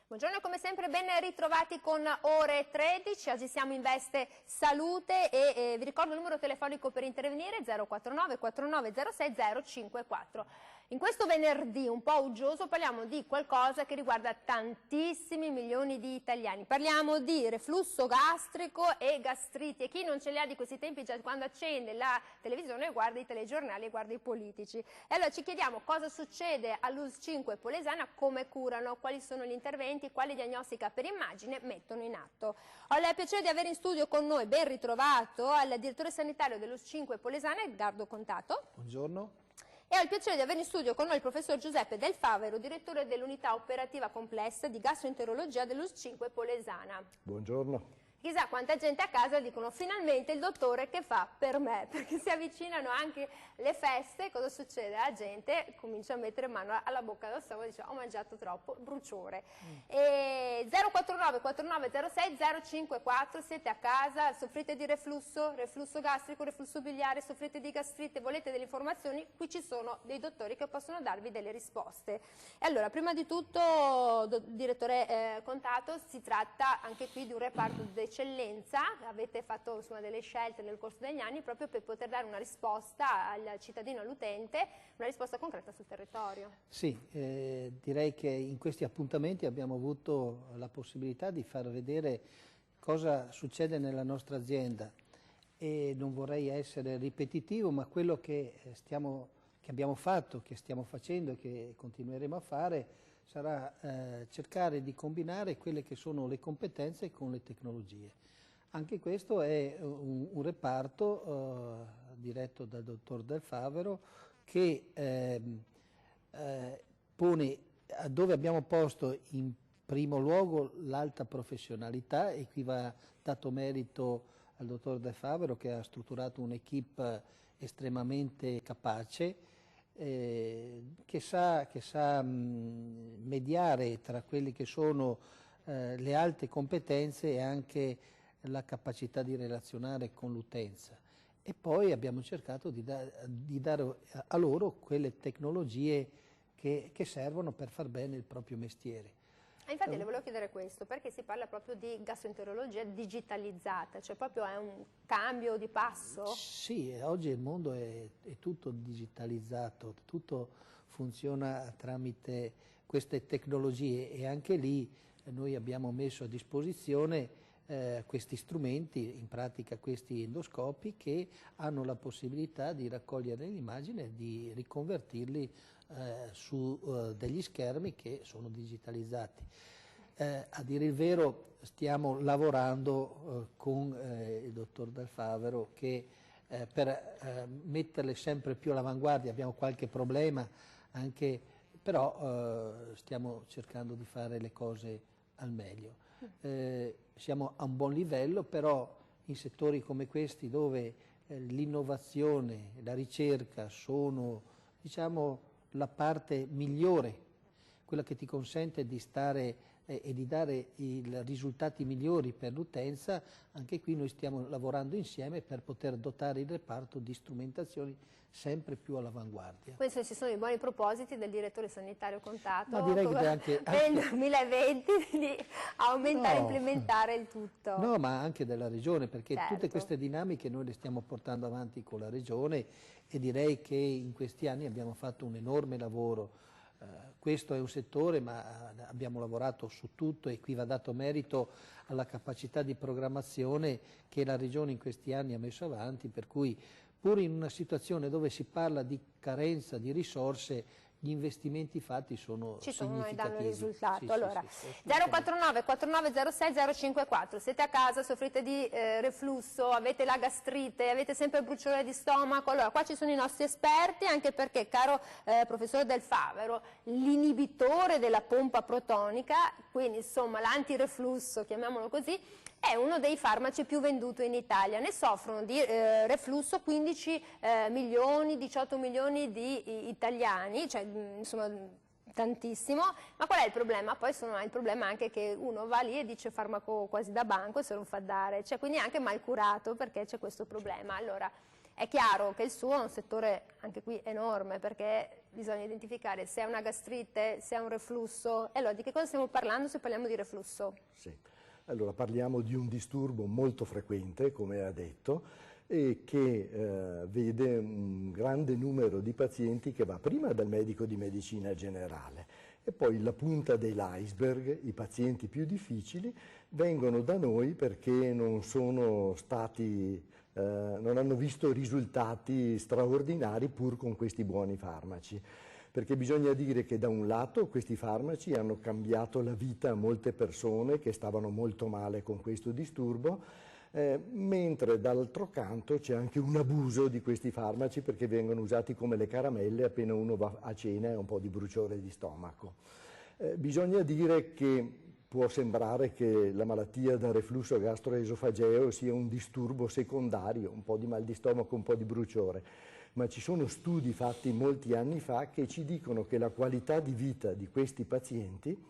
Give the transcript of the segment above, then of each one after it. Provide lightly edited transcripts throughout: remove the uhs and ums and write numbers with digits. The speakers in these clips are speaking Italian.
Buongiorno, come sempre ben ritrovati con Ore 13, oggi siamo in veste salute e vi ricordo il numero telefonico per intervenire 049 4906 054. In questo venerdì un po' uggioso parliamo di qualcosa che riguarda tantissimi milioni di italiani, parliamo di reflusso gastrico e gastriti e chi non ce li ha di questi tempi già quando accende la televisione guarda i telegiornali e guarda i politici. E allora ci chiediamo cosa succede all'ULSS 5 Polesana, come curano, quali sono gli interventi, quali diagnostica per immagine mettono in atto. Ho il piacere di avere in studio con noi, ben ritrovato, al direttore sanitario dell'ULSS 5 Polesana, Edgardo Contato. Buongiorno. E ho il piacere di avere in studio con noi il professor Giuseppe Del Favero, direttore dell'unità operativa complessa di gastroenterologia dell'ULSS 5 Polesana. Buongiorno. Chissà quanta gente a casa dicono finalmente il dottore che fa per me, perché si avvicinano anche le feste, cosa succede? La gente comincia a mettere mano alla bocca dello stomaco e dice ho mangiato troppo, bruciore. E 049 4906 054, siete a casa, soffrite di reflusso gastrico, reflusso biliare, soffrite di gastrite, volete delle informazioni? Qui ci sono dei dottori che possono darvi delle risposte. E allora, prima di tutto, direttore Contato, si tratta anche qui di un reparto d'eccellenza, avete fatto insomma, delle scelte nel corso degli anni proprio per poter dare una risposta al cittadino, all'utente, una risposta concreta sul territorio. Sì, direi che in questi appuntamenti abbiamo avuto la possibilità di far vedere cosa succede nella nostra azienda e non vorrei essere ripetitivo, ma quello che abbiamo fatto, che stiamo facendo e che continueremo a fare sarà cercare di combinare quelle che sono le competenze con le tecnologie. Anche questo è un reparto diretto dal dottor Del Favero che pone, dove abbiamo posto in primo luogo l'alta professionalità, e qui va dato merito al dottor Del Favero che ha strutturato un'equipe estremamente capace, che sa mediare tra quelli che sono le alte competenze e anche la capacità di relazionare con l'utenza. E poi abbiamo cercato di dare a loro quelle tecnologie che servono per far bene il proprio mestiere. Infatti le volevo chiedere questo, perché si parla proprio di gastroenterologia digitalizzata, cioè proprio è un cambio di passo? Sì, oggi il mondo è tutto digitalizzato, tutto funziona tramite queste tecnologie e anche lì noi abbiamo messo a disposizione questi strumenti, in pratica questi endoscopi, che hanno la possibilità di raccogliere l'immagine e di riconvertirli su degli schermi che sono digitalizzati. A dire il vero stiamo lavorando con il dottor Del Favero che per metterle sempre più all'avanguardia, abbiamo qualche problema anche, però stiamo cercando di fare le cose al meglio. Siamo a un buon livello, però in settori come questi dove l'innovazione e la ricerca sono, diciamo, la parte migliore, quella che ti consente di stare e di dare i risultati migliori per l'utenza, anche qui noi stiamo lavorando insieme per poter dotare il reparto di strumentazioni sempre più all'avanguardia. Questi ci sono i buoni propositi del direttore sanitario Contato Ma direi che anche nel 2020 di aumentare e implementare il tutto. No, ma anche della Regione, perché certo, tutte queste dinamiche noi le stiamo portando avanti con la Regione e direi che in questi anni abbiamo fatto un enorme lavoro. Questo è un settore, ma abbiamo lavorato su tutto e qui va dato merito alla capacità di programmazione che la Regione in questi anni ha messo avanti, per cui pur in una situazione dove si parla di carenza di risorse, gli investimenti fatti sono significativi. E danno risultato. Sì, allora, sì, 049 4906 054, siete a casa, soffrite di reflusso, avete la gastrite, avete sempre bruciore di stomaco, allora qua ci sono i nostri esperti, anche perché, caro professor Del Favero, l'inibitore della pompa protonica, quindi insomma l'antireflusso, chiamiamolo così, è uno dei farmaci più venduti in Italia. Ne soffrono di reflusso 15 milioni, 18 milioni di italiani, cioè insomma tantissimo, ma qual è il problema? Poi il problema anche che uno va lì e dice farmaco quasi da banco e se lo fa dare, cioè quindi è anche mal curato perché c'è questo problema. Allora, è chiaro che il suo è un settore anche qui enorme perché bisogna identificare se è una gastrite, se è un reflusso, e allora di che cosa stiamo parlando se parliamo di reflusso? Sì. Allora parliamo di un disturbo molto frequente, come ha detto, e che vede un grande numero di pazienti che va prima dal medico di medicina generale e poi la punta dell'iceberg, i pazienti più difficili, vengono da noi perché non sono stati, non hanno visto risultati straordinari pur con questi buoni farmaci. Perché bisogna dire che da un lato questi farmaci hanno cambiato la vita a molte persone che stavano molto male con questo disturbo, mentre dall'altro canto c'è anche un abuso di questi farmaci perché vengono usati come le caramelle appena uno va a cena e ha un po' di bruciore di stomaco. Bisogna dire che può sembrare che la malattia da reflusso gastroesofageo sia un disturbo secondario, un po' di mal di stomaco, un po' di bruciore, ma ci sono studi fatti molti anni fa che ci dicono che la qualità di vita di questi pazienti,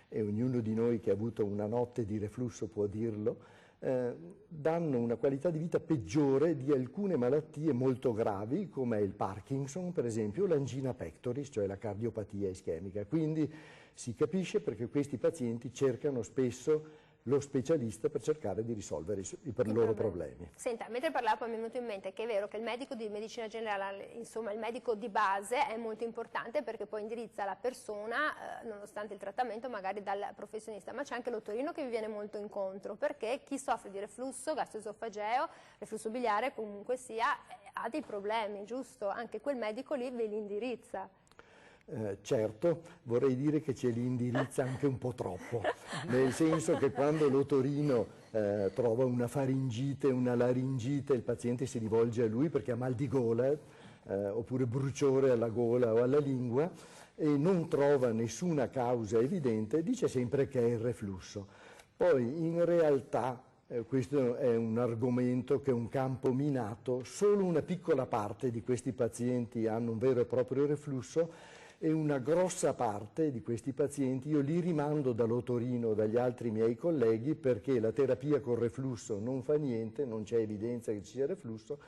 e ognuno di noi che ha avuto una notte di reflusso può dirlo, danno una qualità di vita peggiore di alcune malattie molto gravi come il Parkinson, per esempio, o l'angina pectoris, cioè la cardiopatia ischemica. Quindi si capisce perché questi pazienti cercano spesso lo specialista per cercare di risolvere i loro problemi. Senta, mentre parlavo mi è venuto in mente che è vero che il medico di medicina generale, insomma il medico di base è molto importante perché poi indirizza la persona, nonostante il trattamento, magari dal professionista, ma c'è anche l'otorino che vi viene molto incontro perché chi soffre di reflusso gastroesofageo, reflusso biliare comunque sia, ha dei problemi, giusto? Anche quel medico lì ve li indirizza. Certo, vorrei dire che ce li indirizza anche un po' troppo, nel senso che quando l'otorino trova una faringite, una laringite, il paziente si rivolge a lui perché ha mal di gola, oppure bruciore alla gola o alla lingua, e non trova nessuna causa evidente, dice sempre che è il reflusso. Poi in realtà questo è un argomento che è un campo minato, solo una piccola parte di questi pazienti hanno un vero e proprio reflusso, e una grossa parte di questi pazienti io li rimando dall'otorino, dagli altri miei colleghi, perché la terapia col reflusso non fa niente, non c'è evidenza che ci sia reflusso,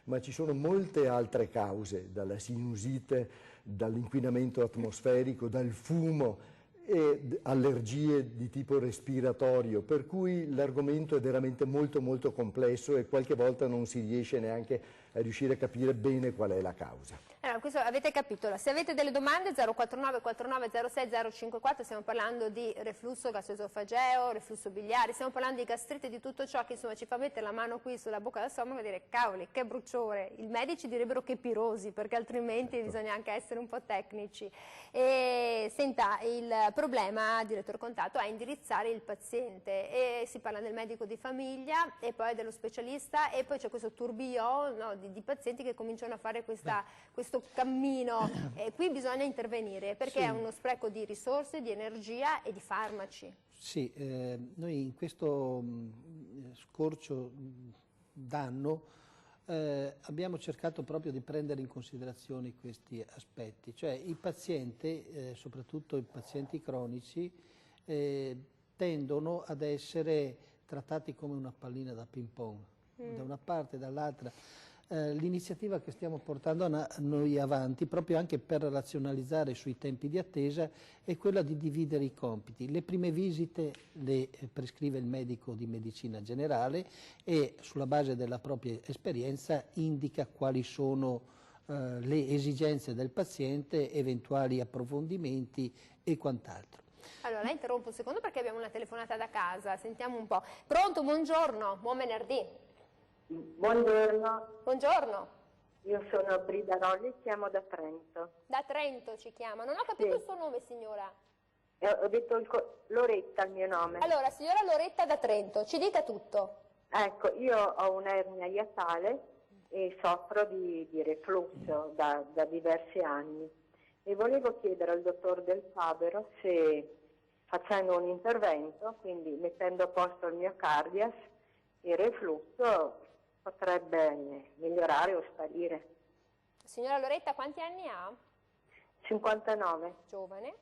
ma ci sono molte altre cause, dalla sinusite, dall'inquinamento atmosferico, dal fumo e allergie di tipo respiratorio, per cui l'argomento è veramente molto molto complesso e qualche volta non si riesce neanche a riuscire a capire bene qual è la causa. Allora, questo avete capito, se avete delle domande 049 49 06 054, stiamo parlando di reflusso gastroesofageo, reflusso biliare, stiamo parlando di gastrite, di tutto ciò che insomma ci fa mettere la mano qui sulla bocca del stomaco e dire cavoli che bruciore, i medici direbbero che pirosi perché altrimenti bisogna anche essere un po' tecnici. E, senta, il problema, direttore contatto, è indirizzare il paziente e si parla del medico di famiglia e poi dello specialista e poi c'è questo tourbillon, no, di pazienti che cominciano a fare questo cammino e qui bisogna intervenire perché sì, è uno spreco di risorse, di energia e di farmaci. Sì, noi in questo scorcio d'anno abbiamo cercato proprio di prendere in considerazione questi aspetti, cioè il paziente, soprattutto i pazienti cronici, tendono ad essere trattati come una pallina da ping pong, da una parte e dall'altra. L'iniziativa che stiamo portando noi avanti, proprio anche per razionalizzare sui tempi di attesa, è quella di dividere i compiti. Le prime visite le prescrive il medico di medicina generale e sulla base della propria esperienza indica quali sono le esigenze del paziente, eventuali approfondimenti e quant'altro. Allora, la interrompo un secondo perché abbiamo una telefonata da casa, sentiamo un po'. Pronto, buongiorno, buon venerdì. Buongiorno. Buongiorno. Io sono Brida Rolli, chiamo da Trento. Da Trento ci chiama, non ho capito Sì. il suo nome signora. Ho detto Loretta il mio nome. Allora, signora Loretta da Trento, ci dica tutto. Ecco, io ho un'ernia iatale e soffro di reflusso da diversi anni e volevo chiedere al dottor Del Fabero se facendo un intervento, quindi mettendo a posto il miocardias, il reflusso potrebbe migliorare o sparire. Signora Loretta, quanti anni ha? 59. Giovane.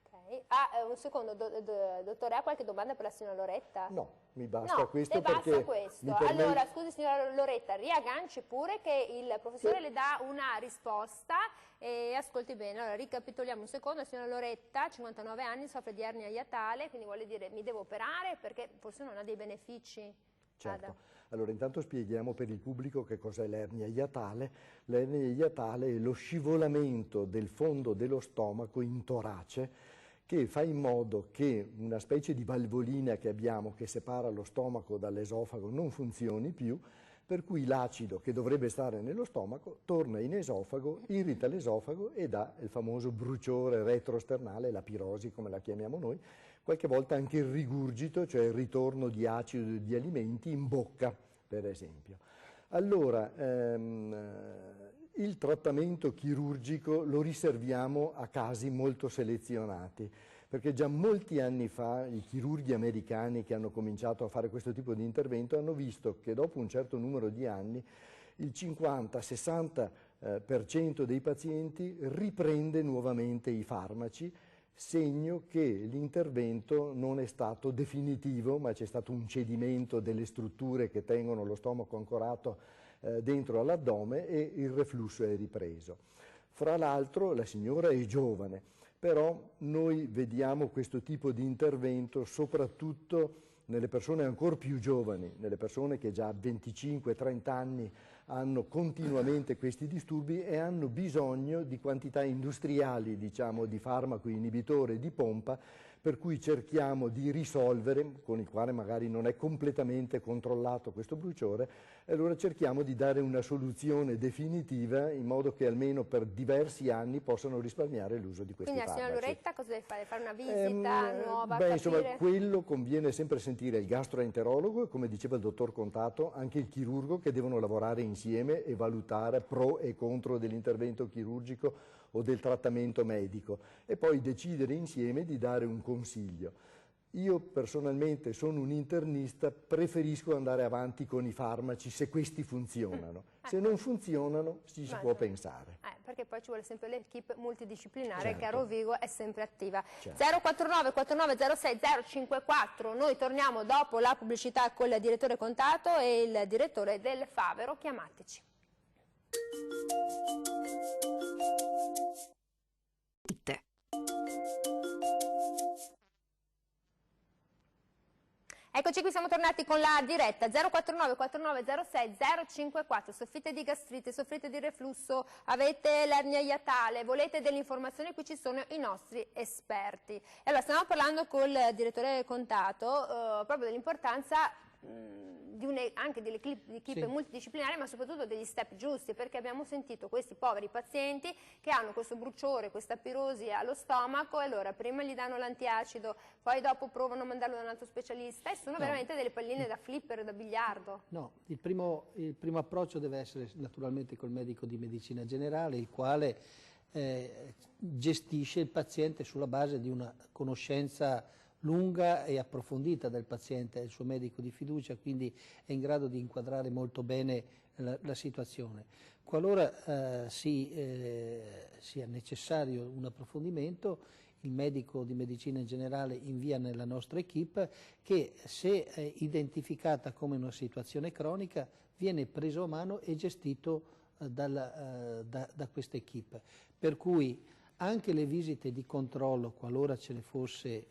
Ok. Ah, un secondo, dottore, ha qualche domanda per la signora Loretta? No, mi basta questo le basta perché questo. Allora, scusi signora Loretta, riagganci pure che il professore le dà una risposta e ascolti bene. Allora, ricapitoliamo un secondo. La signora Loretta, 59 anni, soffre di ernia iatale, quindi vuole dire mi devo operare perché forse non ha dei benefici. Certo. Allora, intanto spieghiamo per il pubblico che cos'è l'ernia iatale. L'ernia iatale è lo scivolamento del fondo dello stomaco in torace, che fa in modo che una specie di valvolina che abbiamo che separa lo stomaco dall'esofago non funzioni più, per cui l'acido che dovrebbe stare nello stomaco torna in esofago, irrita l'esofago e dà il famoso bruciore retrosternale, la pirosi come la chiamiamo noi, qualche volta anche il rigurgito, cioè il ritorno di acido di alimenti in bocca, per esempio. Allora, il trattamento chirurgico lo riserviamo a casi molto selezionati, perché già molti anni fa i chirurghi americani che hanno cominciato a fare questo tipo di intervento hanno visto che dopo un certo numero di anni il 50-60% dei pazienti riprende nuovamente i farmaci, segno che l'intervento non è stato definitivo, ma c'è stato un cedimento delle strutture che tengono lo stomaco ancorato dentro all'addome e il reflusso è ripreso. Fra l'altro la signora è giovane, però noi vediamo questo tipo di intervento soprattutto nelle persone ancora più giovani, nelle persone che già a 25-30 anni hanno continuamente questi disturbi e hanno bisogno di quantità industriali, diciamo, di farmaco inibitore di pompa, per cui cerchiamo di risolvere, con il quale magari non è completamente controllato questo bruciore, e allora cerchiamo di dare una soluzione definitiva in modo che almeno per diversi anni possano risparmiare l'uso di questi farmaci. Quindi la signora Loretta cosa deve fare? Fare una visita nuova? Insomma, quello conviene sempre sentire il gastroenterologo e, come diceva il dottor Contato, anche il chirurgo, che devono lavorare insieme e valutare pro e contro dell'intervento chirurgico o del trattamento medico e poi decidere insieme di dare un consiglio. Io personalmente sono un internista, preferisco andare avanti con i farmaci se questi funzionano. Se non funzionano ci si può pensare. Perché poi ci vuole sempre l'equipe multidisciplinare, certo, che a Rovigo è sempre attiva. Certo. 049 4906 054, noi torniamo dopo la pubblicità con il direttore Contato e il direttore del Favero, chiamateci. Eccoci qui, siamo tornati con la diretta 049 4906 054. Soffrite di gastrite, soffrite di reflusso, avete l'ernia iatale, volete delle informazioni, qui ci sono i nostri esperti. E allora stiamo parlando col direttore Contato proprio dell'importanza anche delle equipe multidisciplinari, ma soprattutto degli step giusti, perché abbiamo sentito questi poveri pazienti che hanno questo bruciore, questa pirosi allo stomaco, e allora prima gli danno l'antiacido, poi dopo provano a mandarlo da un altro specialista e sono veramente delle palline da flipper, da biliardo. No, il primo approccio deve essere naturalmente col medico di medicina generale, il quale gestisce il paziente sulla base di una conoscenza lunga e approfondita del paziente, è il suo medico di fiducia, quindi è in grado di inquadrare molto bene la situazione. Qualora sia necessario un approfondimento, il medico di medicina generale invia nella nostra equipe che, se identificata come una situazione cronica, viene preso a mano e gestito da questa equipe. Per cui anche le visite di controllo, qualora ce ne fosse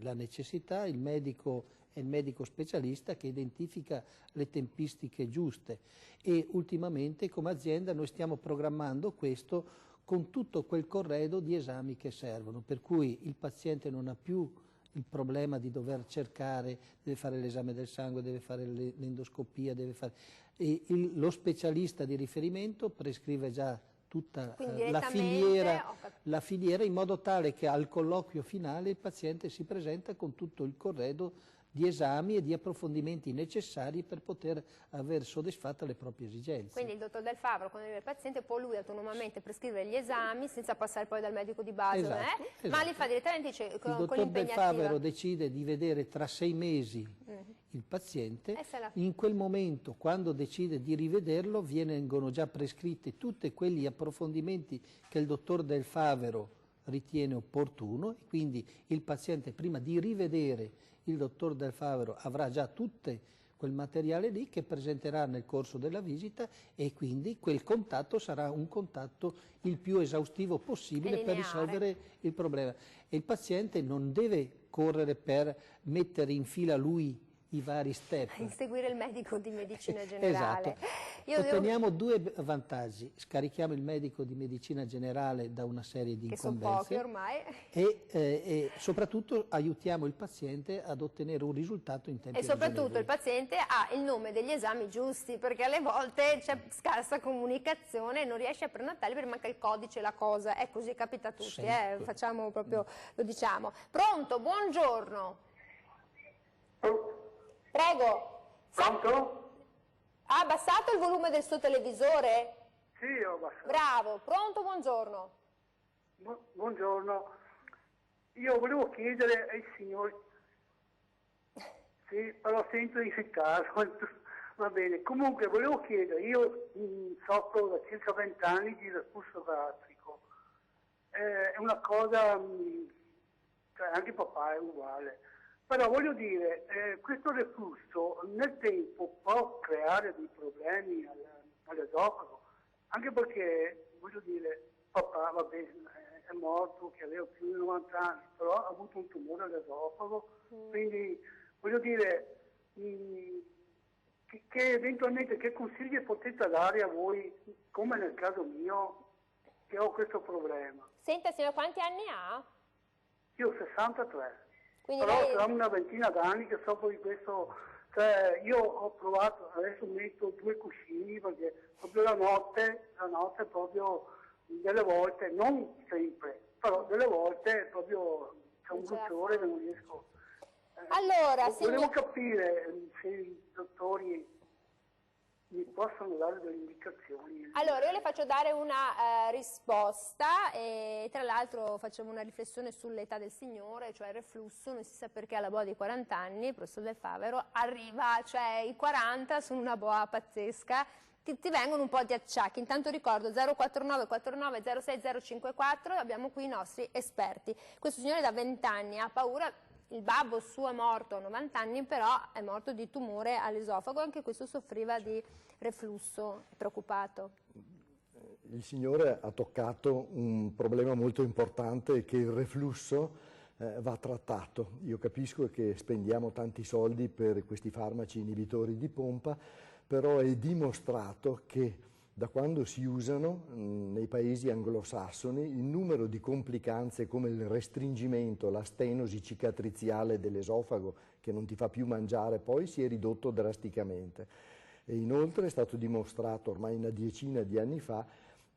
la necessità, il medico è il medico specialista che identifica le tempistiche giuste, e ultimamente come azienda noi stiamo programmando questo con tutto quel corredo di esami che servono, per cui il paziente non ha più il problema di dover cercare, deve fare l'esame del sangue, deve fare l'endoscopia, lo specialista di riferimento prescrive già tutta la filiera, in modo tale che al colloquio finale il paziente si presenta con tutto il corredo di esami e di approfondimenti necessari per poter aver soddisfatto le proprie esigenze. Quindi il dottor Del Favero, quando arriva il paziente, può lui autonomamente prescrivere gli esami senza passare poi dal medico di base, esatto. Ma li fa direttamente con il dottor Del Favero decide di vedere tra 6 mesi il paziente, in quel momento, quando decide di rivederlo, vengono già prescritti tutti quegli approfondimenti che il dottor Del Favero ritiene opportuno, e quindi il paziente, prima di rivedere il dottor Del Favero, avrà già tutto quel materiale lì che presenterà nel corso della visita, e quindi quel contatto sarà un contatto il più esaustivo possibile per risolvere il problema. E il paziente non deve correre per mettere in fila lui i vari step. Inseguire il medico di medicina generale. Esatto. Otteniamo due vantaggi: scarichiamo il medico di medicina generale da una serie di incombenze, che sono pochi ormai, e soprattutto aiutiamo il paziente ad ottenere un risultato in tempi ragionevoli. E soprattutto il paziente ha il nome degli esami giusti, perché alle volte c'è scarsa comunicazione e non riesce a prenotarli perché manca il codice, la cosa. Così capita a tutti, facciamo proprio, lo diciamo. Pronto, buongiorno. Prego. Pronto? Ha abbassato il volume del suo televisore? Sì, ho abbassato. Bravo. Pronto, buongiorno. Buongiorno. Io volevo chiedere ai signori... Sì, però sento in caso. Va bene. Comunque, volevo chiedere, io soffro da circa 20 anni di reflusso gastrico. È una cosa... cioè anche papà è uguale. Però voglio dire, questo reflusso nel tempo può creare dei problemi all'esofago, anche perché, voglio dire, papà, va bene, è morto, che aveva più di 90 anni, però ha avuto un tumore all'esofago, quindi, voglio dire, che eventualmente, che consigli potete dare a voi, come nel caso mio, che ho questo problema? Senta, signora, quanti anni ha? Io ho 63. Quindi però lei... da una ventina d'anni che soffro di questo, cioè io ho provato, adesso metto 2 cuscini perché proprio la notte proprio delle volte, non sempre, però delle volte proprio c'è un bruciore che non riesco. Allora, volevo capire se i dottori mi possono dare delle indicazioni. Allora, io le faccio dare una risposta, e tra l'altro facciamo una riflessione sull'età del signore, cioè il reflusso, non si sa perché alla boa di 40 anni, il professor Del Favero, arriva, cioè i 40 sono una boa pazzesca, ti vengono un po' di acciacchi. Intanto ricordo 049 49 06 054, abbiamo qui i nostri esperti. Questo signore da 20 anni ha paura. Il babbo suo è morto a 90 anni, però è morto di tumore all'esofago, anche questo soffriva di reflusso, è preoccupato. Il signore ha toccato un problema molto importante, che il reflusso va trattato. Io capisco che spendiamo tanti soldi per questi farmaci inibitori di pompa, però è dimostrato che da quando si usano nei paesi anglosassoni il numero di complicanze come il restringimento, la stenosi cicatriziale dell'esofago che non ti fa più mangiare poi si è ridotto drasticamente. E inoltre è stato dimostrato ormai una decina di anni fa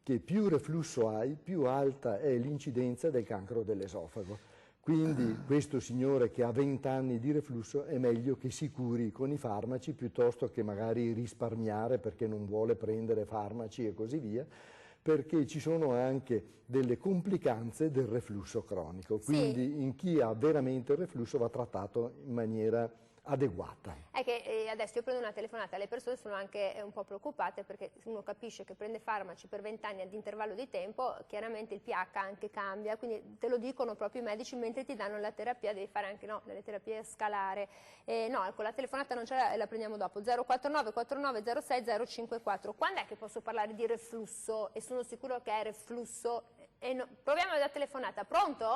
che più reflusso hai, più alta è l'incidenza del cancro dell'esofago. Quindi questo signore che ha 20 anni di reflusso è meglio che si curi con i farmaci piuttosto che magari risparmiare perché non vuole prendere farmaci e così via, perché ci sono anche delle complicanze del reflusso cronico. Quindi in chi ha veramente il reflusso va trattato in maniera adeguata. È che adesso io prendo una telefonata, le persone sono anche un po' preoccupate perché uno capisce che prende farmaci per 20 anni ad intervallo di tempo, chiaramente il pH anche cambia, quindi te lo dicono proprio i medici mentre ti danno la terapia, devi fare anche delle terapie scalare. No, ecco, la telefonata non c'è, la prendiamo dopo. 049 49 06 054. Quando è che posso parlare di reflusso? E sono sicuro che è reflusso. Proviamo la telefonata. Pronto?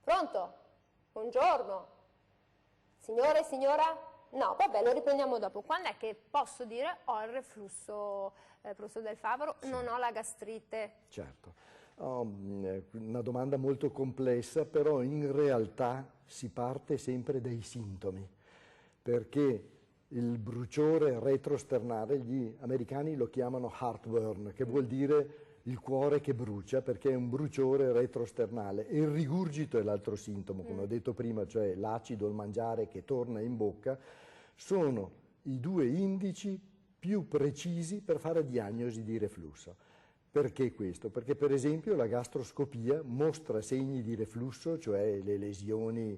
Pronto? Buongiorno. Signore, signora? No, vabbè, lo riprendiamo dopo. Quando è che posso dire ho il reflusso, professor Del Favero, non ho la gastrite? Certo, una domanda molto complessa, però in realtà si parte sempre dai sintomi, perché il bruciore retrosternale, gli americani lo chiamano heartburn, che vuol dire il cuore che brucia, perché è un bruciore retrosternale, e il rigurgito è l'altro sintomo, come ho detto prima, cioè l'acido, il mangiare che torna in bocca, sono i 2 indici più precisi per fare diagnosi di reflusso. Perché questo? Perché per esempio la gastroscopia mostra segni di reflusso, cioè le lesioni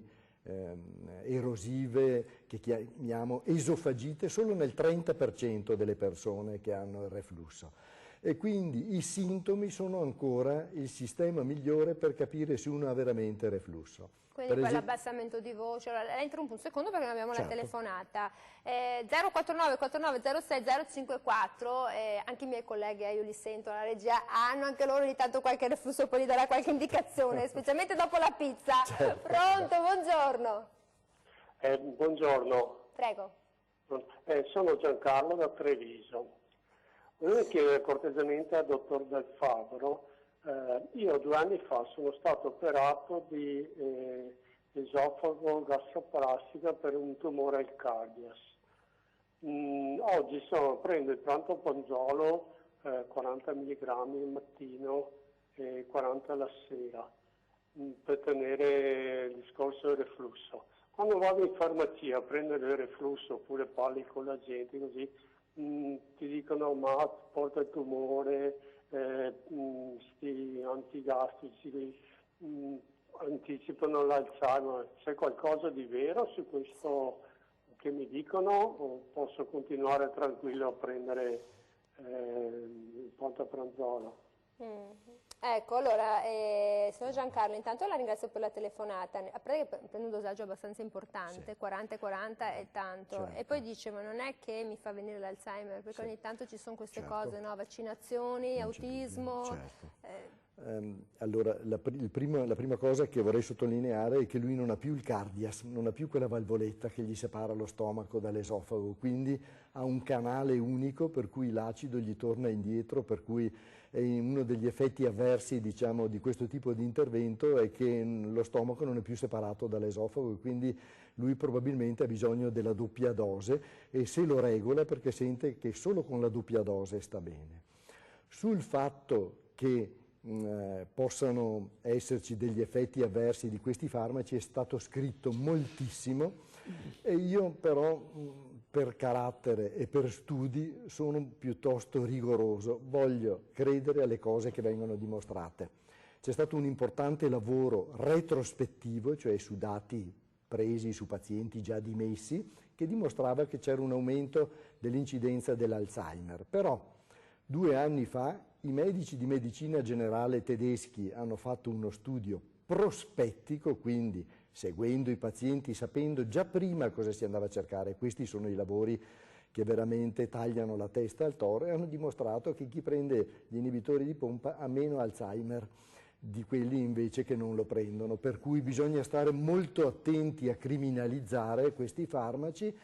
erosive che chiamiamo esofagite solo nel 30% delle persone che hanno il reflusso. E quindi i sintomi sono ancora il sistema migliore per capire se uno ha veramente reflusso. Quindi quell'abbassamento di voce, la interrompo un secondo perché abbiamo certo. la telefonata. 049 49 06 054, anche i miei colleghi, io li sento, la regia, hanno anche loro ogni tanto qualche reflusso, poi gli darà qualche indicazione, specialmente dopo la pizza. Certo. Pronto, buongiorno. Buongiorno. Prego. Sono Giancarlo da Treviso. Volevo chiedere cortesemente al dottor Del Fabbro. Io 2 anni fa sono stato operato di esofago gastroplastico per un tumore al cardias. Oggi prendo il prantoponzolo 40 mg al mattino e 40 la sera per tenere il discorso del reflusso. Quando vado in farmacia a prendere il reflusso oppure parli con la gente così, ti dicono ma porta il tumore, sti antigastrici anticipano l'Alzheimer. C'è qualcosa di vero su questo che mi dicono o posso continuare tranquillo a prendere il pantoprazolo? Ecco, allora, signor Giancarlo, intanto la ringrazio per la telefonata. Prende un dosaggio abbastanza importante, sì. 40-40 è tanto. Certo. E poi dice, ma non è che mi fa venire l'Alzheimer, perché sì. Ogni tanto ci sono queste certo. Cose, no? Vaccinazioni, non autismo. Certo. Allora, la prima cosa che vorrei sottolineare è che lui non ha più il cardias, non ha più quella valvoletta che gli separa lo stomaco dall'esofago, quindi ha un canale unico per cui l'acido gli torna indietro, per cui uno degli effetti avversi, diciamo, di questo tipo di intervento è che lo stomaco non è più separato dall'esofago e quindi lui probabilmente ha bisogno della doppia dose e se lo regola perché sente che solo con la doppia dose sta bene. Sul fatto che possano esserci degli effetti avversi di questi farmaci è stato scritto moltissimo e io però per carattere e per studi sono piuttosto rigoroso, voglio credere alle cose che vengono dimostrate. C'è stato un importante lavoro retrospettivo, cioè su dati presi su pazienti già dimessi, che dimostrava che c'era un aumento dell'incidenza dell'Alzheimer, però 2 anni fa i medici di medicina generale tedeschi hanno fatto uno studio prospettico, quindi seguendo i pazienti, sapendo già prima cosa si andava a cercare. Questi sono i lavori che veramente tagliano la testa al toro e hanno dimostrato che chi prende gli inibitori di pompa ha meno Alzheimer di quelli invece che non lo prendono, per cui bisogna stare molto attenti a criminalizzare questi farmaci,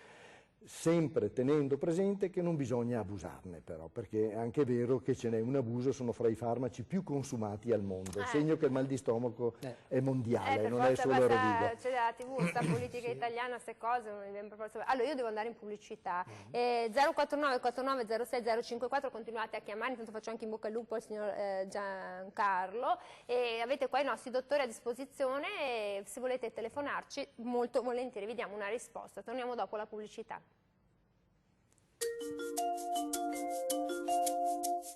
sempre tenendo presente che non bisogna abusarne però, perché è anche vero che ce n'è un abuso, sono fra i farmaci più consumati al mondo, segno che il mal di stomaco è mondiale, non è solo Rovigo. C'è la TV, sta politica italiana, queste cose non mi viene per forza. Allora io devo andare in pubblicità. 049 49 06 054, continuate a chiamare, intanto faccio anche in bocca al lupo al signor Giancarlo e avete qua i nostri dottori a disposizione e se volete telefonarci molto volentieri vi diamo una risposta. Torniamo dopo la pubblicità.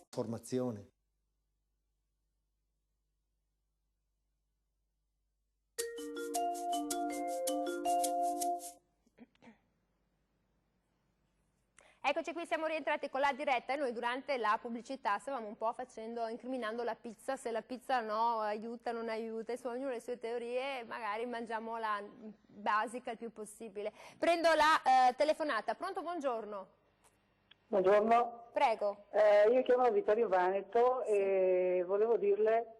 Formazione. Eccoci qui, siamo rientrati con la diretta e noi durante la pubblicità stavamo un po' incriminando la pizza, se la pizza no, aiuta, non aiuta, insomma ognuno ha le sue teorie, magari mangiamo la basica il più possibile. Prendo la telefonata, pronto, buongiorno. Buongiorno. Prego. Io chiamo da Vittorio Veneto e volevo dirle...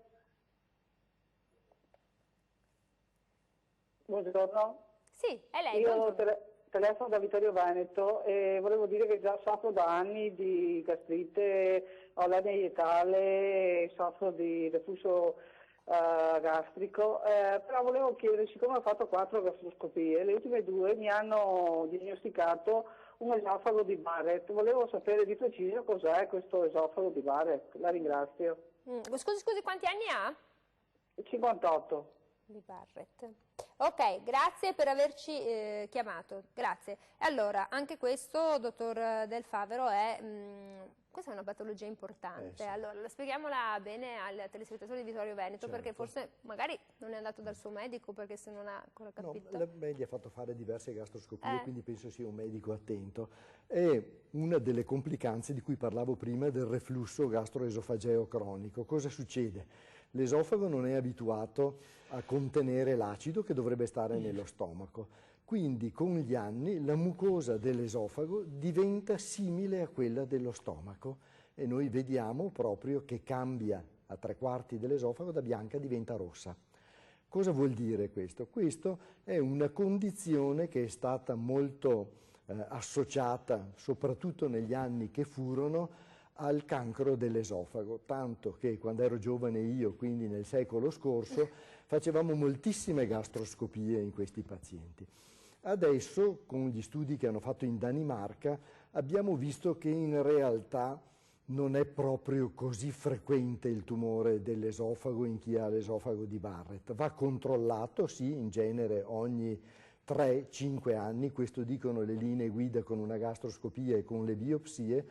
Buongiorno. Sì, è lei. Io telefono da Vittorio Veneto e volevo dire che già soffro da anni di gastrite, ho l'ernia ietale, soffro di reflusso gastrico, però volevo chiedere, siccome ho fatto 4 gastroscopie, le ultime 2 mi hanno diagnosticato un esofago di Barrett, volevo sapere di preciso cos'è questo esofago di Barrett, la ringrazio. Scusi, quanti anni ha? 58. di Barrett. Ok, grazie per averci chiamato, grazie. E allora, anche questo, dottor Del Favero, questa è una patologia importante. Sì. Allora, spieghiamola bene al telespettatore di Vittorio Veneto, Certo. perché forse magari non è andato dal suo medico, perché se non ha ancora capito. No, lei gli ha fatto fare diverse gastroscopie, quindi penso sia un medico attento. È una delle complicanze di cui parlavo prima del reflusso gastroesofageo cronico. Cosa succede? L'esofago non è abituato a contenere l'acido che dovrebbe stare nello stomaco, quindi con gli anni la mucosa dell'esofago diventa simile a quella dello stomaco e noi vediamo proprio che cambia a 3/4 dell'esofago, da bianca diventa rossa. Cosa vuol dire questo? Questo è una condizione che è stata molto associata, soprattutto negli anni che furono, al cancro dell'esofago, tanto che quando ero giovane io, quindi nel secolo scorso, facevamo moltissime gastroscopie in questi pazienti. Adesso, con gli studi che hanno fatto in Danimarca, abbiamo visto che in realtà non è proprio così frequente il tumore dell'esofago in chi ha l'esofago di Barrett. Va controllato, sì, in genere ogni 3-5 anni, questo dicono le linee guida con una gastroscopia e con le biopsie,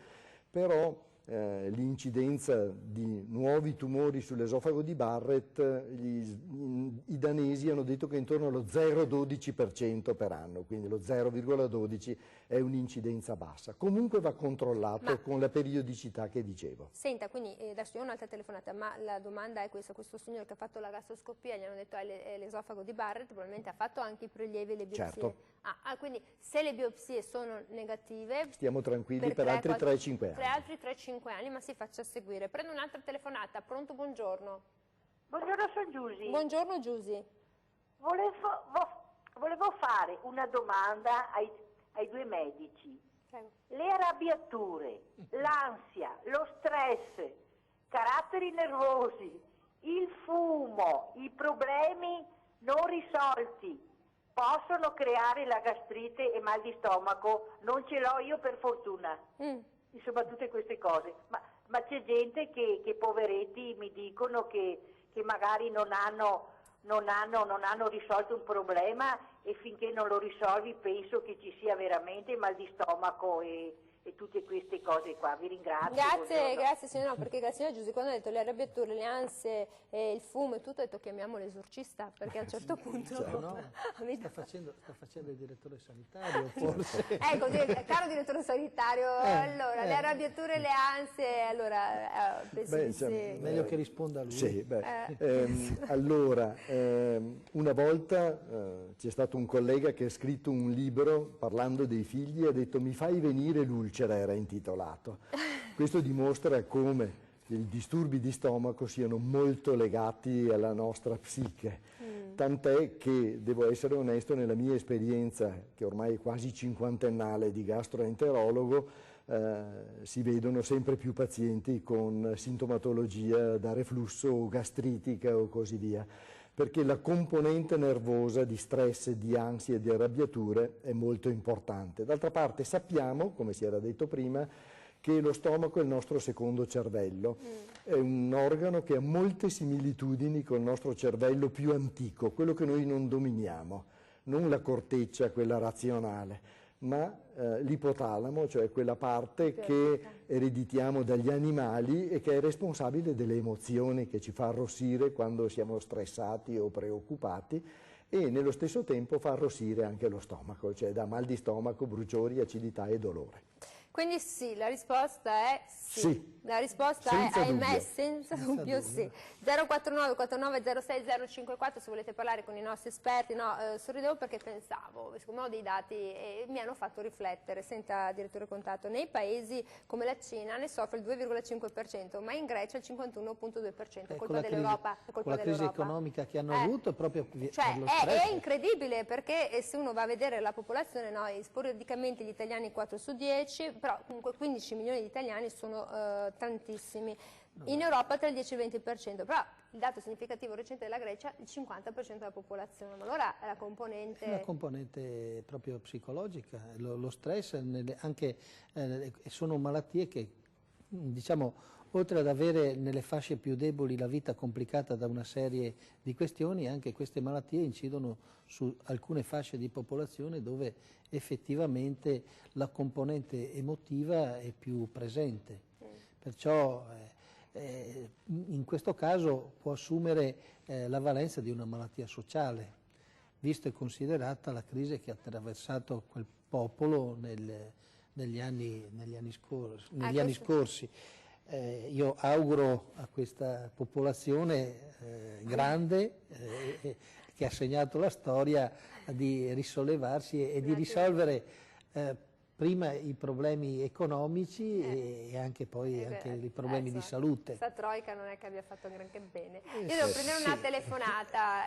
però l'incidenza di nuovi tumori sull'esofago di Barrett, i danesi hanno detto che è intorno allo 0,12% per anno, quindi lo 0,12 è un'incidenza bassa. Comunque va controllato con la periodicità che dicevo. Senta, quindi adesso io ho un'altra telefonata, ma la domanda è questa: questo signore che ha fatto la gastroscopia, gli hanno detto è l'esofago di Barrett, probabilmente ha fatto anche i prelievi e le biopsie. Certo. Quindi se le biopsie sono negative, stiamo tranquilli per altri 3-5 anni. Per altri 3-5 anni, ma si faccia seguire. Prendo un'altra telefonata. Pronto, buongiorno. Buongiorno, sono Giusy. Buongiorno Giusy. Volevo fare una domanda ai due medici. Prego. Le arrabbiature, l'ansia, lo stress, caratteri nervosi, il fumo, i problemi non risolti possono creare la gastrite e mal di stomaco? Non ce l'ho io, per fortuna. Insomma, tutte queste cose. Ma c'è gente che poveretti mi dicono che magari non hanno risolto un problema, e finché non lo risolvi penso che ci sia veramente mal di stomaco e tutte queste cose qua. Vi ringrazio. Grazie signora, perché la signora Giusy, quando ha detto le arrabbiature, le ansie, il fumo e tutto, ha detto chiamiamo l'esorcista, perché a un certo punto sta facendo il direttore sanitario forse. Ecco, caro direttore sanitario, allora le arrabbiature, le ansie, allora penso meglio che risponda lui. Sì, allora, una volta c'è stato un collega che ha scritto un libro parlando dei figli e ha detto mi fai venire l'ulcera, era intitolato. Questo dimostra come i disturbi di stomaco siano molto legati alla nostra psiche, tant'è che, devo essere onesto, nella mia esperienza, che ormai è quasi cinquantennale di gastroenterologo, si vedono sempre più pazienti con sintomatologia da reflusso o gastritica o così via, perché la componente nervosa di stress, di ansia e di arrabbiature è molto importante. D'altra parte sappiamo, come si era detto prima, che lo stomaco è il nostro secondo cervello, è un organo che ha molte similitudini con il nostro cervello più antico, quello che noi non dominiamo, non la corteccia, quella razionale, ma l'ipotalamo, cioè quella parte che ereditiamo dagli animali e che è responsabile delle emozioni, che ci fa arrossire quando siamo stressati o preoccupati, e nello stesso tempo fa arrossire anche lo stomaco, cioè dà mal di stomaco, bruciori, acidità e dolore. Quindi sì, la risposta è sì. Sì. La risposta Senza è ahimè, dubbio. senza dubbio sì. 049 49 06 054 se volete parlare con i nostri esperti. No, sorridevo perché pensavo, siccome ho dei dati e mi hanno fatto riflettere. Senta, direttore Contatto, nei paesi come la Cina ne soffre il 2,5%, ma in Grecia il 51,2%, è colpa dell'Europa. Con la crisi economica che hanno avuto proprio per lo cioè, stress. è incredibile, perché se uno va a vedere la popolazione, no, sporadicamente gli italiani 4 su 10, però comunque 15 milioni di italiani sono tantissimi. In Europa tra il 10 e il 20%, però il dato significativo recente della Grecia, il 50% della popolazione. Ma allora la componente... È una componente proprio psicologica, lo stress, anche sono malattie che diciamo oltre ad avere nelle fasce più deboli la vita complicata da una serie di questioni, anche queste malattie incidono su alcune fasce di popolazione dove effettivamente la componente emotiva è più presente. Perciò in questo caso può assumere la valenza di una malattia sociale, visto e considerata la crisi che ha attraversato quel popolo negli anni scorsi. Io auguro a questa popolazione grande che ha segnato la storia di risollevarsi e di risolvere prima i problemi economici e anche poi anche i problemi di salute. Questa troica non è che abbia fatto granché bene. Io devo prendere una telefonata,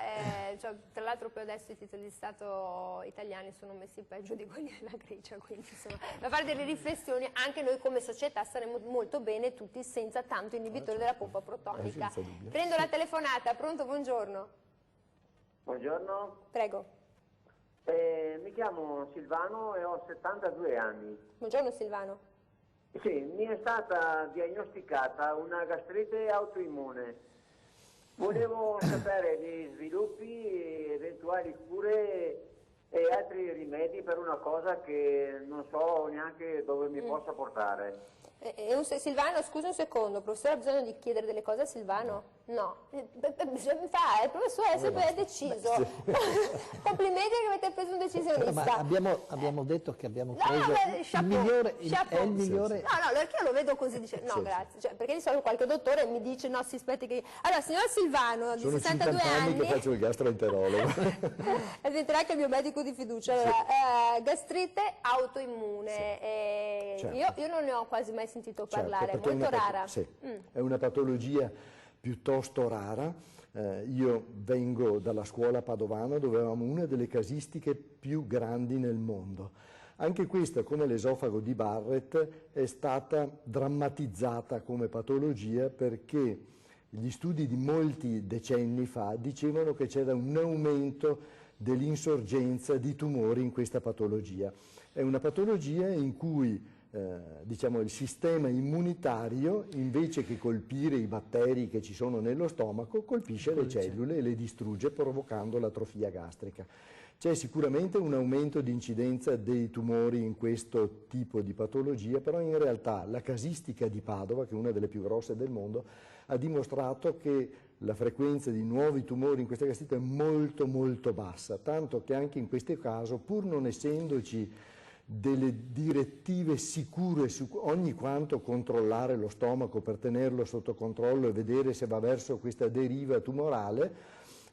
tra l'altro poi adesso i titoli di Stato italiani sono messi peggio di quelli della Grecia, quindi insomma da fare delle riflessioni, anche noi come società saremo molto bene tutti senza tanto inibitore della pompa protonica. Prendo la telefonata, pronto, buongiorno. Buongiorno. Prego. Mi chiamo Silvano e ho 72 anni. Buongiorno Silvano. Sì, mi è stata diagnosticata una gastrite autoimmune. Volevo sapere gli sviluppi, eventuali cure e altri rimedi per una cosa che non so neanche dove mi possa portare. Silvano, scusa un secondo, professore, ha bisogno di chiedere delle cose a Silvano? No. Il professore è deciso. Complimenti che avete preso un decisionista. Ma abbiamo detto che abbiamo preso il migliore. No, perché io lo vedo così, dice no, grazie. Cioè, perché di solito qualche dottore mi dice no, si aspetti che... Allora, signor Silvano, di 62 anni... che faccio il gastroenterologo. Diventerà anche il mio medico di fiducia. Allora, gastrite autoimmune. Io non ne ho quasi mai sentito parlare, è molto rara. Sì, è una patologia piuttosto rara. Io vengo dalla scuola padovana dove avevamo una delle casistiche più grandi nel mondo. Anche questa, come l'esofago di Barrett, è stata drammatizzata come patologia perché gli studi di molti decenni fa dicevano che c'era un aumento dell'insorgenza di tumori in questa patologia. È una patologia in cui il sistema immunitario, invece che colpire i batteri che ci sono nello stomaco, colpisce le cellule e le distrugge provocando l'atrofia gastrica. C'è sicuramente un aumento di incidenza dei tumori in questo tipo di patologia, però in realtà la casistica di Padova, che è una delle più grosse del mondo, ha dimostrato che la frequenza di nuovi tumori in questa gastrite è molto molto bassa, tanto che anche in questo caso, pur non essendoci delle direttive sicure su ogni quanto controllare lo stomaco per tenerlo sotto controllo e vedere se va verso questa deriva tumorale,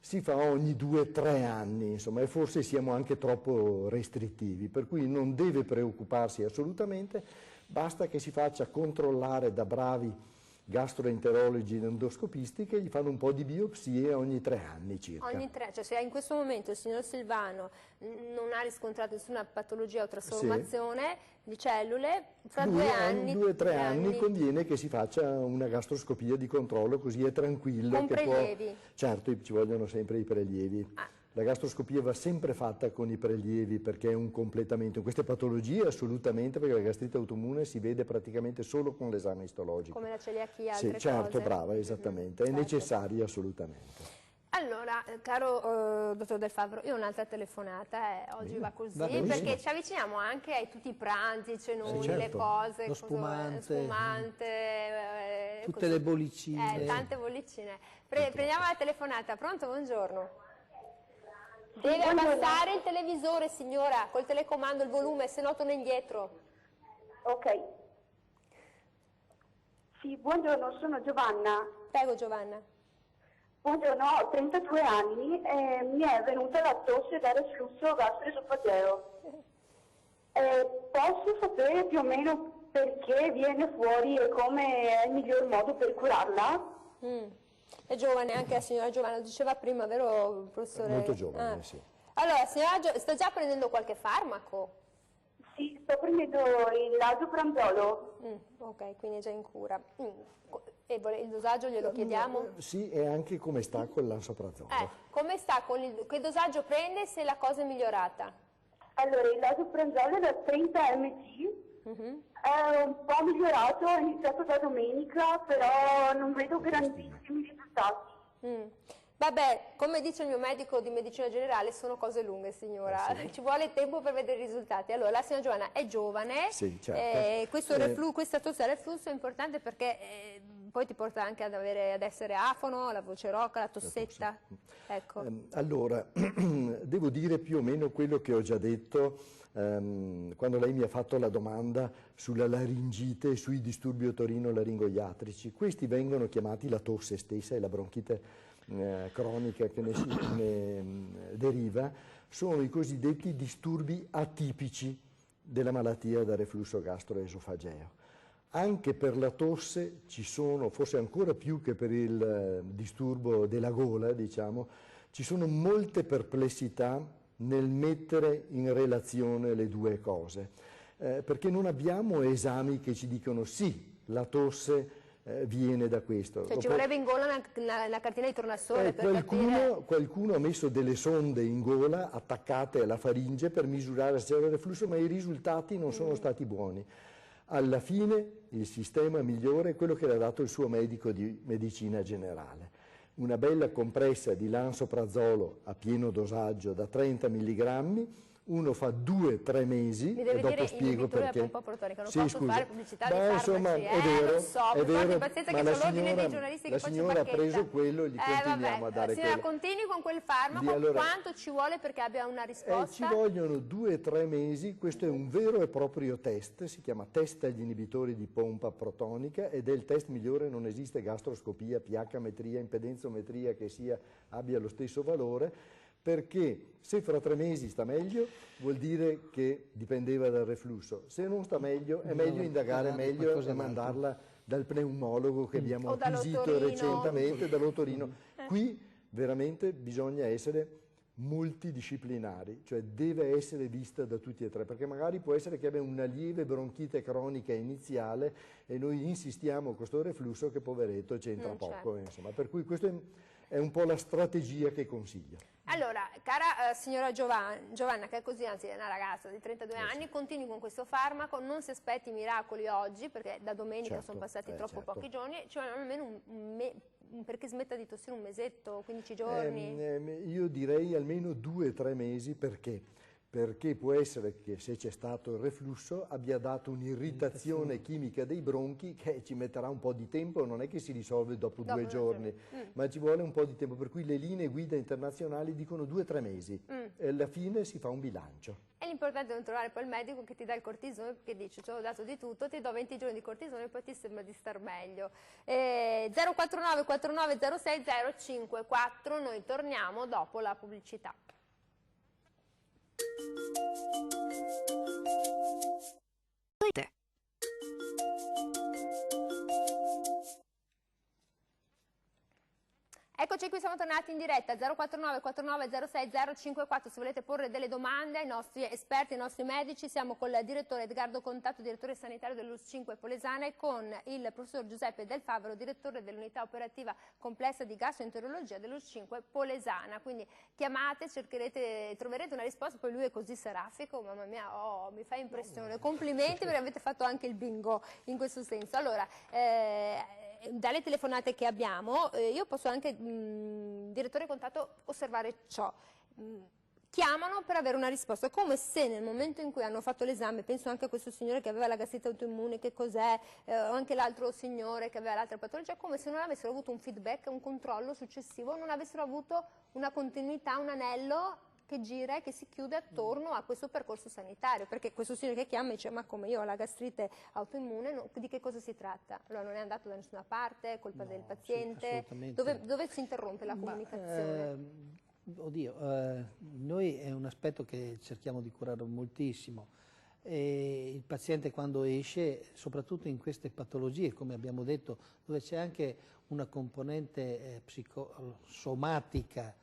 si fa ogni 2-3 anni, insomma, e forse siamo anche troppo restrittivi, per cui non deve preoccuparsi assolutamente, basta che si faccia controllare da bravi gastroenterologi ed endoscopisti che gli fanno un po' di biopsie ogni 3 anni circa. Ogni 3, cioè se in questo momento il signor Silvano non ha riscontrato nessuna patologia o trasformazione di cellule, fra 2 anni... 2-3 anni conviene che si faccia una gastroscopia di controllo, così è tranquillo. Con prelievi? Certo, ci vogliono sempre i prelievi. La gastroscopia va sempre fatta con i prelievi perché è un completamento. In queste patologie assolutamente, perché la gastrite autoimmune si vede praticamente solo con l'esame istologico. Come la celiachia, sì, altre certo, cose. Brava, esattamente, è necessaria assolutamente. Allora, caro dottor Del Favro, io ho un'altra telefonata, oggi va così, perché ci avviciniamo anche ai tutti i pranzi, i cenoni, le cose, lo spumante, tutte così. Le bollicine. Tante bollicine. Prendiamo la telefonata, pronto? Buongiorno. Deve abbassare il televisore, signora, col telecomando il volume, se no torna indietro. Ok. Sì, buongiorno, sono Giovanna. Prego, Giovanna. Buongiorno, ho 32 anni e mi è venuta la tosse da reflusso gastroesofageo. Posso sapere più o meno perché viene fuori e come è il miglior modo per curarla? È giovane anche la signora Giovanna, lo diceva prima, vero professore? Molto giovane, sì. Allora, signora, sta già prendendo qualche farmaco? Sì, sto prendendo il lasopranzolo. Ok, quindi è già in cura. E il dosaggio glielo chiediamo? Sì, e anche come sta con l'asoprazolo. Come sta con che dosaggio prende se la cosa è migliorata? Allora, il lasopranzolo è da 30 mg È un po' migliorato, ho iniziato da domenica, però non vedo grandissimi risultati. Vabbè, come dice il mio medico di medicina generale, sono cose lunghe, signora, sì. Ci vuole tempo per vedere i risultati. Allora, la signora Giovanna è giovane, Sì, certo. questa tosse a reflusso è importante perché poi ti porta anche ad essere afono, la voce rocca, la tossetta. Ecco. Allora, devo dire più o meno quello che ho già detto quando lei mi ha fatto la domanda sulla laringite e sui disturbi otorino-laringoiatrici. Questi vengono chiamati la tosse stessa e la bronchite cronica che ne deriva, sono i cosiddetti disturbi atipici della malattia da reflusso gastroesofageo. Anche per la tosse ci sono, forse ancora più che per il disturbo della gola, diciamo, ci sono molte perplessità nel mettere in relazione le due cose, perché non abbiamo esami che ci dicono sì, la tosse viene da questo. Cioè, ci vorrebbe in gola una cartina di tornasole per capire. Qualcuno ha messo delle sonde in gola attaccate alla faringe per misurare se c'era il reflusso, ma i risultati non sono stati buoni. Alla fine il sistema migliore è quello che le ha dato il suo medico di medicina generale. Una bella compressa di lansoprazolo a pieno dosaggio da 30 mg, uno fa 2-3 mesi e dopo spiego perché. Un po' protonica, non posso fare pubblicità di farmaci, insomma, è vero, lo so, è vero, pazienza ma che sono l'ordine dei giornalisti la che poi signora ha preso quello e gli continuiamo a dare signora, quello. continui con quel farmaco, allora, quanto ci vuole perché abbia una risposta? Ci vogliono 2-3 mesi, questo è un vero e proprio test, si chiama test agli inibitori di pompa protonica ed è il test migliore, non esiste gastroscopia, pH-metria, impedenzometria che abbia lo stesso valore, perché se fra 3 mesi sta meglio vuol dire che dipendeva dal reflusso, se non sta meglio è meglio indagare meglio e mandarla dal pneumologo che abbiamo acquisito recentemente, dall'otorino. Qui veramente bisogna essere multidisciplinari, cioè deve essere vista da tutti e tre, perché magari può essere che abbia una lieve bronchite cronica iniziale e noi insistiamo con questo reflusso che poveretto c'entra poco, insomma, per cui questo è un po' la strategia che consiglio. Allora, cara signora Giovanna, che è così, anzi è una ragazza di 32 anni, continui con questo farmaco, non si aspetti miracoli oggi, perché da domenica sono passati troppo pochi giorni, ci vuole almeno perché smetta di tossire un mesetto, 15 giorni? Io direi almeno 2-3 mesi, perché? Perché può essere che se c'è stato il reflusso abbia dato un'irritazione chimica dei bronchi che ci metterà un po' di tempo, non è che si risolve dopo 2 giorni, ma ci vuole un po' di tempo, per cui le linee guida internazionali dicono 2-3 mesi e alla fine si fa un bilancio. E l'importante è non trovare poi il medico che ti dà il cortisone, perché dice ci ho dato di tutto, ti do 20 giorni di cortisone e poi ti sembra di star meglio. 049 4906 054, noi torniamo dopo la pubblicità. Eccoci qui, siamo tornati in diretta 049 4906 054, se volete porre delle domande ai nostri esperti, ai nostri medici. Siamo con il direttore Edgardo Contatto, direttore sanitario dell'ULSS 5 Polesana, e con il professor Giuseppe Del Favero, direttore dell'unità operativa complessa di gastroenterologia dell'ULSS 5 Polesana. Quindi chiamate, troverete una risposta, poi lui è così serafico, mamma mia, mi fa impressione. Complimenti perché avete fatto anche il bingo in questo senso. Allora, dalle telefonate che abbiamo, io posso anche, direttore Contatto, osservare ciò. Chiamano per avere una risposta, come se nel momento in cui hanno fatto l'esame, penso anche a questo signore che aveva la gastrite autoimmune, che cos'è, o anche l'altro signore che aveva l'altra patologia, come se non avessero avuto un feedback, un controllo successivo, non avessero avuto una continuità, un anello che gira e che si chiude attorno a questo percorso sanitario, perché questo signore che chiama dice ma come, io ho la gastrite autoimmune, di che cosa si tratta? Allora non è andato da nessuna parte, è colpa del paziente, dove si interrompe la comunicazione? Noi è un aspetto che cerchiamo di curare moltissimo, e il paziente quando esce, soprattutto in queste patologie, come abbiamo detto, dove c'è anche una componente psicosomatica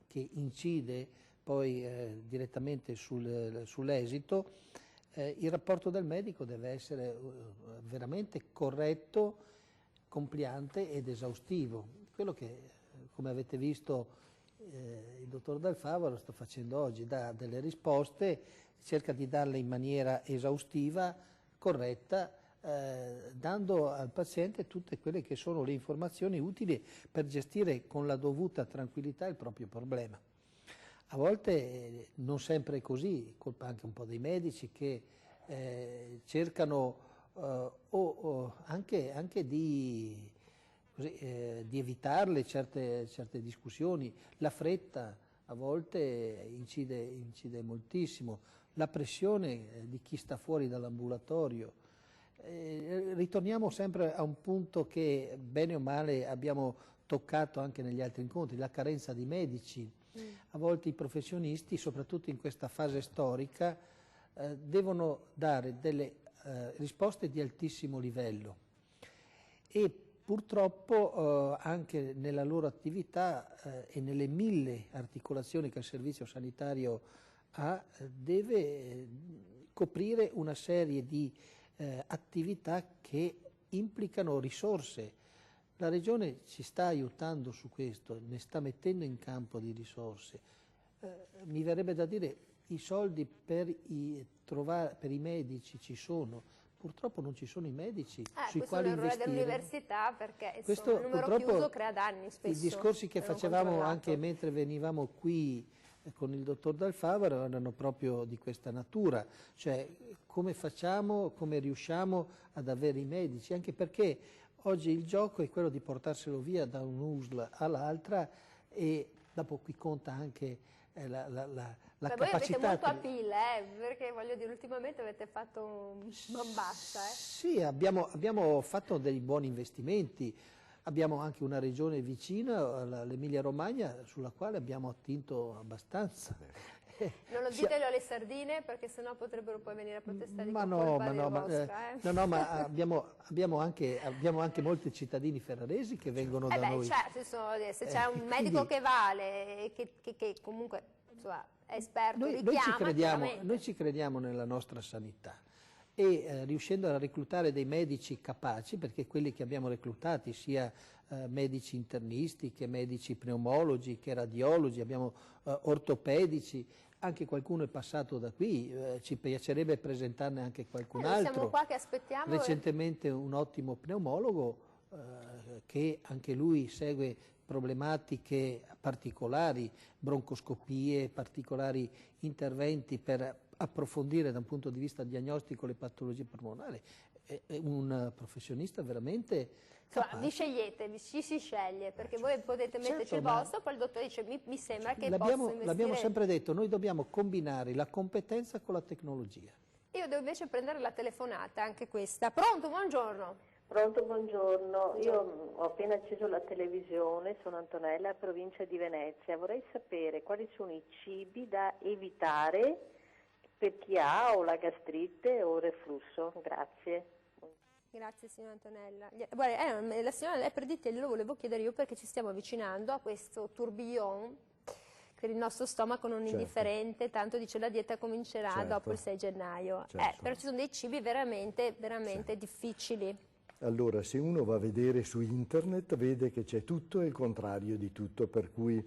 che incide poi direttamente sull'esito, il rapporto del medico deve essere veramente corretto, compliante ed esaustivo. Quello che, come avete visto, il dottor Del Favero sta facendo oggi, dà delle risposte, cerca di darle in maniera esaustiva, corretta, dando al paziente tutte quelle che sono le informazioni utili per gestire con la dovuta tranquillità il proprio problema. A volte non sempre è così, colpa anche un po' dei medici che cercano anche di evitarle certe discussioni. La fretta a volte incide moltissimo, la pressione di chi sta fuori dall'ambulatorio. Ritorniamo sempre a un punto che bene o male abbiamo toccato anche negli altri incontri, la carenza di medici. A volte i professionisti, soprattutto in questa fase storica, devono dare delle risposte di altissimo livello e purtroppo anche nella loro attività e nelle 1000 articolazioni che il servizio sanitario ha, deve coprire una serie di attività che implicano risorse. La Regione ci sta aiutando su questo, ne sta mettendo in campo di risorse. Mi verrebbe da dire i soldi per i medici ci sono, purtroppo non ci sono i medici sui quali investire. Questo è un errore dell'università perché Questo, il numero chiuso crea danni spesso. I discorsi che facevamo anche mentre venivamo qui con il dottor Dal Favaro erano proprio di questa natura, cioè come facciamo, come riusciamo ad avere i medici, anche perché oggi il gioco è quello di portarselo via da un'USL all'altra e dopo qui conta anche la capacità. Voi avete molto appeal, perché voglio dire, ultimamente avete fatto man bassa. Sì, abbiamo fatto dei buoni investimenti, abbiamo anche una regione vicina, l'Emilia Romagna, sulla quale abbiamo attinto abbastanto. Non lo ditelo alle sardine perché sennò potrebbero poi venire a protestare ma abbiamo anche molti cittadini ferraresi che vengono da noi. Certo, se c'è un medico che vale, che comunque insomma, è esperto, noi ci crediamo nella nostra sanità e riuscendo a reclutare dei medici capaci, perché quelli che abbiamo reclutati sia medici internisti che medici pneumologi che radiologi, abbiamo ortopedici, anche qualcuno è passato da qui, ci piacerebbe presentarne anche qualcun altro. Siamo qua che aspettiamo. Recentemente un ottimo pneumologo che anche lui segue problematiche particolari, broncoscopie, particolari interventi per approfondire da un punto di vista diagnostico le patologie polmonari. È un professionista veramente capace. Vi scegliete, ci si sceglie, perché voi potete metterci il vostro, poi il dottore dice mi sembra che posso investire. L'abbiamo sempre detto, noi dobbiamo combinare la competenza con la tecnologia. Io devo invece prendere la telefonata, anche questa. Pronto, buongiorno. Pronto, buongiorno. Io ho appena acceso la televisione, sono Antonella, provincia di Venezia. Vorrei sapere quali sono i cibi da evitare per chi ha o la gastrite o il reflusso. Grazie. Grazie signora Antonella. Guarda, la signora Leperditi glielo volevo chiedere io perché ci stiamo avvicinando a questo tourbillon per il nostro stomaco non indifferente, tanto dice la dieta comincerà dopo il 6 gennaio. Però ci sono dei cibi veramente difficili. Allora, se uno va a vedere su internet vede che c'è tutto e il contrario di tutto, per cui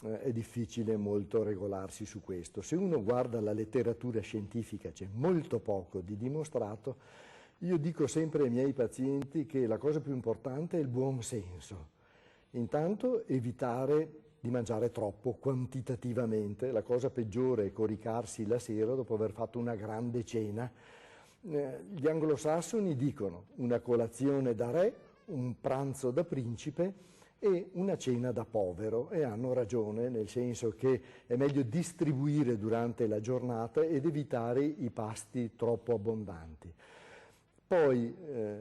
è difficile molto regolarsi su questo. Se uno guarda la letteratura scientifica c'è molto poco di dimostrato. Io dico sempre ai miei pazienti che la cosa più importante è il buon senso. Intanto evitare di mangiare troppo quantitativamente, la cosa peggiore è coricarsi la sera dopo aver fatto una grande cena. Gli anglosassoni dicono una colazione da re, un pranzo da principe e una cena da povero, e hanno ragione, nel senso che è meglio distribuire durante la giornata ed evitare i pasti troppo abbondanti. Poi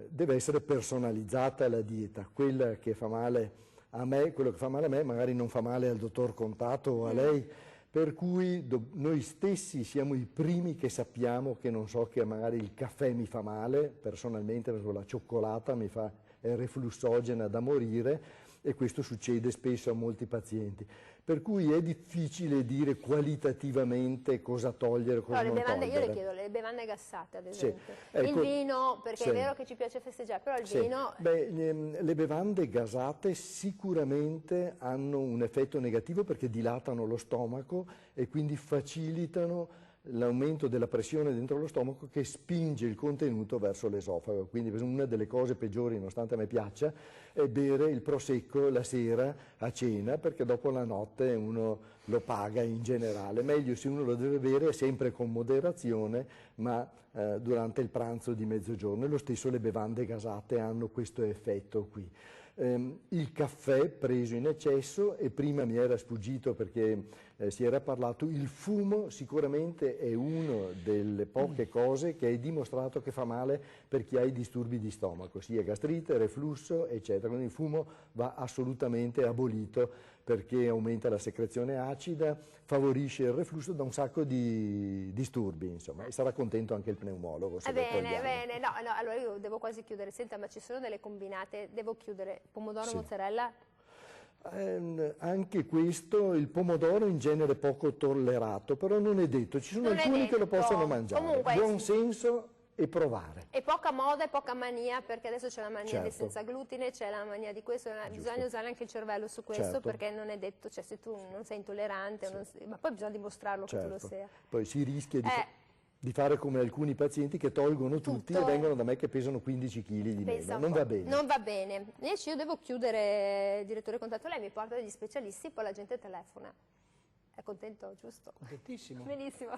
deve essere personalizzata la dieta, quella che fa male a me, quello che fa male a me magari non fa male al dottor Contato o a lei, per cui noi stessi siamo i primi che sappiamo che non so, che magari il caffè mi fa male, personalmente perché la cioccolata è reflussogena da morire, e questo succede spesso a molti pazienti. Per cui è difficile dire qualitativamente cosa togliere, cosa non togliere. Io le chiedo, le bevande gassate ad esempio, ecco, il vino, perché è vero che ci piace festeggiare, però il vino... Le bevande gasate sicuramente hanno un effetto negativo perché dilatano lo stomaco e quindi facilitano l'aumento della pressione dentro lo stomaco che spinge il contenuto verso l'esofago. Quindi una delle cose peggiori, nonostante a me piaccia, è bere il prosecco la sera a cena, perché dopo la notte uno lo paga in generale. Meglio se uno lo deve bere sempre con moderazione, ma durante il pranzo di mezzogiorno. E lo stesso le bevande gasate hanno questo effetto qui. Il caffè preso in eccesso, e prima mi era sfuggito perché si era parlato, il fumo sicuramente è una delle poche cose che è dimostrato che fa male per chi ha i disturbi di stomaco, sia gastrite, reflusso, eccetera. Quindi il fumo va assolutamente abolito, perché aumenta la secrezione acida, favorisce il reflusso, da un sacco di disturbi, insomma, e sarà contento anche il pneumologo se lo togliamo. Bene, no, allora io devo quasi chiudere. Senta, ma ci sono delle combinate, devo chiudere, pomodoro, Sì. mozzarella? Anche questo, il pomodoro in genere è poco tollerato, però non è detto, ci sono alcuni che lo possono mangiare. Comunque, buon senso e provare. E poca moda e poca mania, perché adesso c'è la mania del Certo. senza glutine, c'è la mania di questo, bisogna Giusto. usare anche il cervello su questo, Certo. perché non è detto, cioè se tu non sei intollerante, ma poi bisogna dimostrarlo che tu lo Certo. sia. Poi si rischia di fare come alcuni pazienti che tolgono tutti e vengono da me che pesano 15 kg di Pensa meno. un Non po'. va bene. Non va bene. Invece io devo chiudere, direttore contatto, lei mi porta degli specialisti, poi la gente telefona. È contento, giusto? Contentissimo. Benissimo.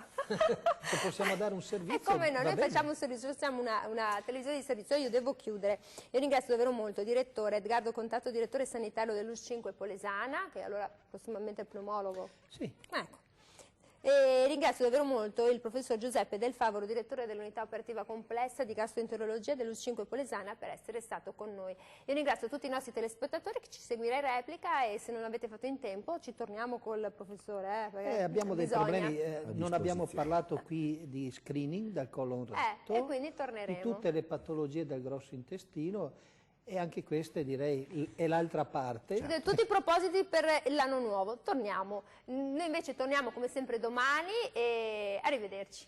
Se possiamo dare un servizio. E come no, va noi bene. facciamo un servizio, siamo una televisione di servizio, io devo chiudere. Io ringrazio davvero molto il direttore Edgardo Contatto, direttore sanitario dell'US5 Polesana, che allora prossimamente è pneumologo. Sì. Ecco. E ringrazio davvero molto il professor Giuseppe Del Favaro, direttore dell'unità operativa complessa di gastroenterologia dell'US5 Polesana, per essere stato con noi. Io ringrazio tutti i nostri telespettatori che ci seguirà in replica, e se non avete fatto in tempo ci torniamo col professore. Abbiamo dei bisogna. problemi, non abbiamo parlato qui di screening del colon retto, e quindi torneremo. di tutte le patologie del grosso intestino, e anche queste direi è l'altra parte. Tutti i propositi per l'anno nuovo, torniamo. Noi invece torniamo come sempre domani, e arrivederci.